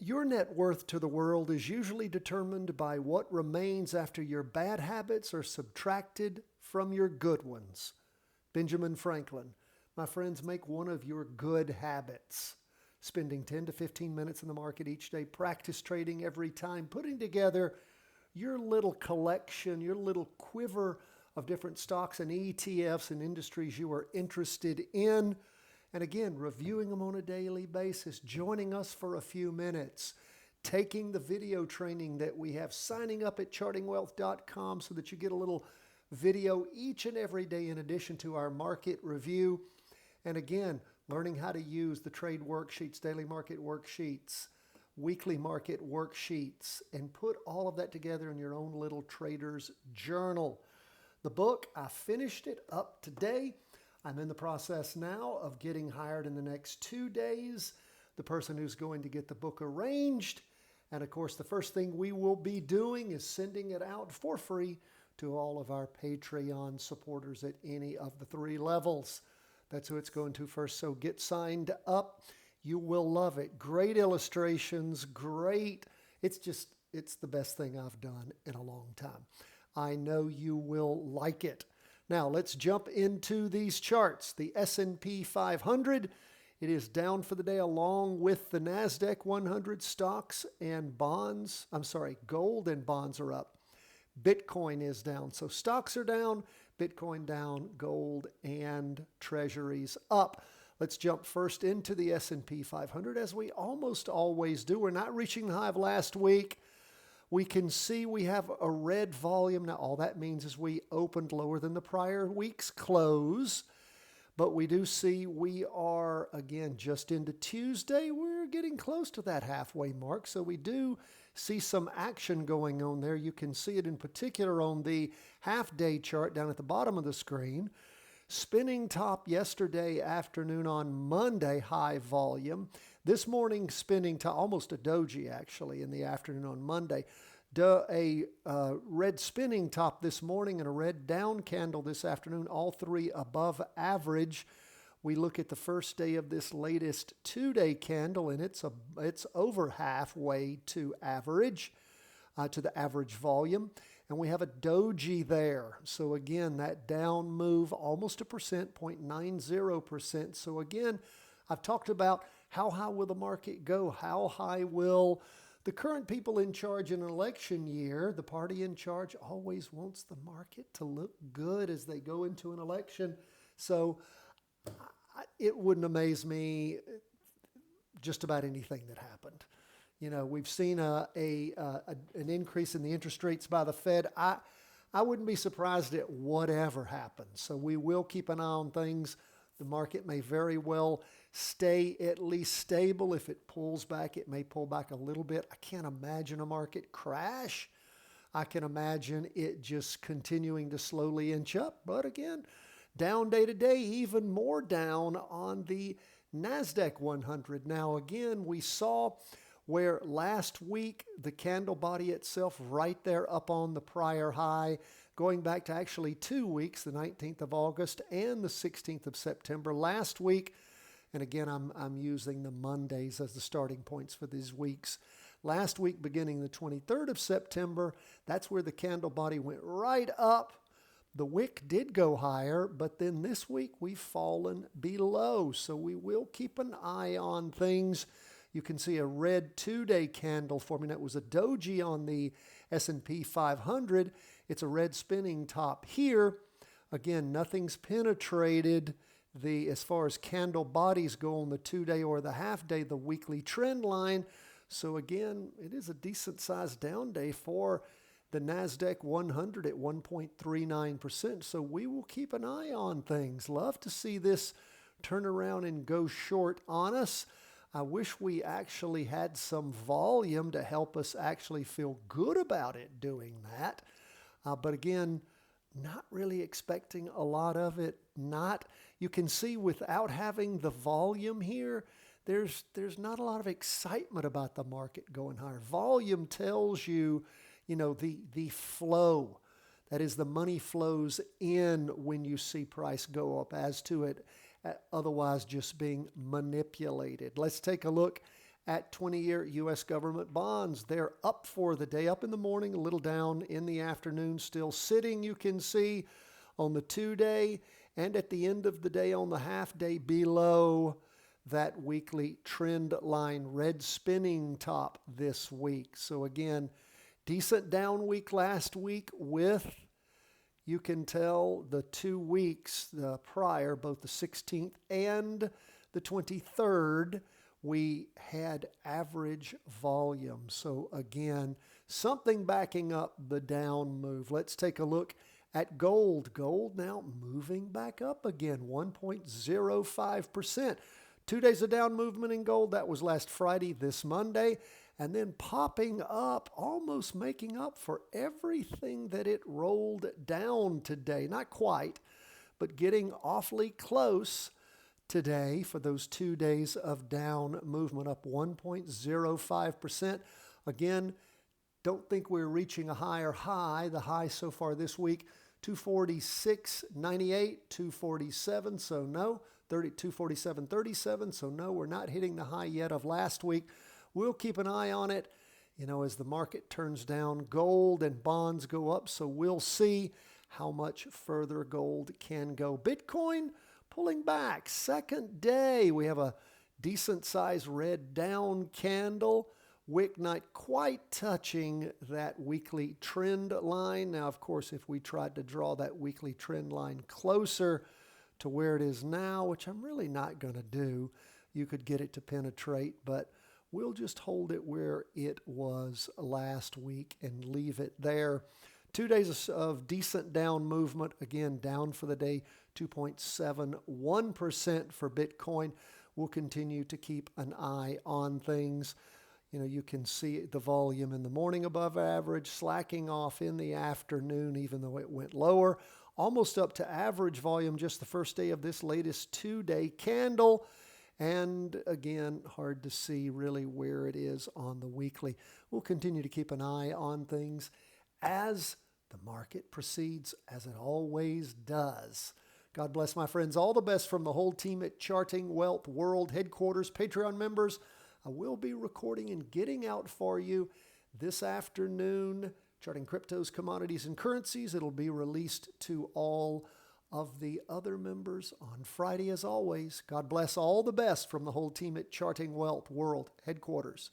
Your net worth to the world is usually determined by what remains after your bad habits are subtracted from your good ones. Benjamin Franklin. My friends, make one of your good habits spending 10 to 15 minutes in the market each day. Practice trading every time, putting together your little collection, your little quiver of different stocks and ETFs and industries you are interested in. And again, reviewing them on a daily basis, joining us for a few minutes, taking the video training that we have, signing up at chartingwealth.com so that you get a little video each and every day in addition to our market review. And again, learning how to use the trade worksheets, daily market worksheets, weekly market worksheets, and put all of that together in your own little trader's journal. The book, I finished it up today. I'm in the process now of getting hired in the next 2 days, the person who's going to get the book arranged. And of course, the first thing we will be doing is sending it out for free to all of our Patreon supporters at any of the 3 levels. That's who it's going to first. So get signed up. You will love it. Great illustrations, great. It's the best thing I've done in a long time. I know you will like it. Now, let's jump into these charts. The S&P 500, it is down for the day along with the NASDAQ 100. Stocks and bonds, gold and bonds are up. Bitcoin is down. So stocks are down, Bitcoin down, gold and treasuries up. Let's jump first into the S&P 500 as we almost always do. We're not reaching the high of last week. We can see we have a red volume. Now, all that means is we opened lower than the prior week's close. But we do see we are, again, just into Tuesday. We're getting close to that halfway mark. So we do see some action going on there. You can see it in particular on the half-day chart down at the bottom of the screen. Spinning top yesterday afternoon on Monday, high volume. This morning, spinning top, almost a doji actually, in the afternoon on Monday. A red spinning top this morning and a red down candle this afternoon, all 3 above average. We look at the first day of this latest 2-day candle, and it's over halfway to average, to the average volume. And we have a doji there. So again, that down move, almost 1%, 0.90%. So again, I've talked about how high will the market go? How high will the current people in charge in an election year? The party in charge always wants the market to look good as they go into an election. So it wouldn't amaze me just about anything that happened. You know, we've seen an increase in the interest rates by the Fed. I wouldn't be surprised at whatever happens. So we will keep an eye on things. The market may very well stay at least stable. If it pulls back, it may pull back a little bit. I can't imagine a market crash. I can imagine it just continuing to slowly inch up. But again, down day to day, even more down on the NASDAQ 100. Now again, we saw where last week the candle body itself right there up on the prior high, going back to actually 2 weeks, the 19th of August and the 16th of September last week. And again, I'm using the Mondays as the starting points for these weeks. Last week, beginning the 23rd of September, that's where the candle body went right up. The wick did go higher, but then this week we've fallen below. So we will keep an eye on things. You can see a red 2-day candle forming. That was a doji on the S&P 500. It's a red spinning top here. Again, nothing's penetrated as far as candle bodies go on the 2-day or the half-day, the weekly trend line. So again, it is a decent sized down day for the NASDAQ 100 at 1.39%. So we will keep an eye on things. Love to see this turn around and go short on us. I wish we actually had some volume to help us actually feel good about it doing that. But again, not really expecting a lot of it. You can see without having the volume here, there's not a lot of excitement about the market going higher. Volume tells you, the flow. That is, the money flows in when you see price go up, as to it otherwise just being manipulated. Let's take a look at 20-year U.S. government bonds. They're up for the day, up in the morning, a little down in the afternoon, still sitting, you can see, on the 2-day, and at the end of the day on the half-day below that weekly trend line, red spinning top this week. So again, decent down week last week with, you can tell, the 2 weeks prior, both the 16th and the 23rd, we had average volume. So again, something backing up the down move. Let's take a look at gold. Gold now moving back up again, 1.05%. 2 days of down movement in gold. That was last Friday, this Monday. And then popping up, almost making up for everything that it rolled down today. Not quite, but getting awfully close today for those 2 days of down movement, up 1.05%. Again, don't think we're reaching a higher high. The high so far this week, 246.98, 247, so no. 247.37, so no, we're not hitting the high yet of last week. We'll keep an eye on it, as the market turns down. Gold and bonds go up, so we'll see how much further gold can go. Bitcoin pulling back. Second day, we have a decent size red down candle. Wick not quite touching that weekly trend line. Now, of course, if we tried to draw that weekly trend line closer to where it is now, which I'm really not going to do, you could get it to penetrate, but we'll just hold it where it was last week and leave it there. 2 days of decent down movement. Again, down for the day, 2.71% for Bitcoin. We'll continue to keep an eye on things. You can see the volume in the morning above average, slacking off in the afternoon, even though it went lower. Almost up to average volume just the first day of this latest 2-day candle. And again, hard to see really where it is on the weekly. We'll continue to keep an eye on things as the market proceeds, as it always does. God bless, my friends. All the best from the whole team at Charting Wealth World headquarters. Patreon members, I will be recording and getting out for you this afternoon, charting cryptos, commodities, and currencies. It'll be released to all of the other members on Friday, as always. God bless. All the best from the whole team at Charting Wealth World headquarters.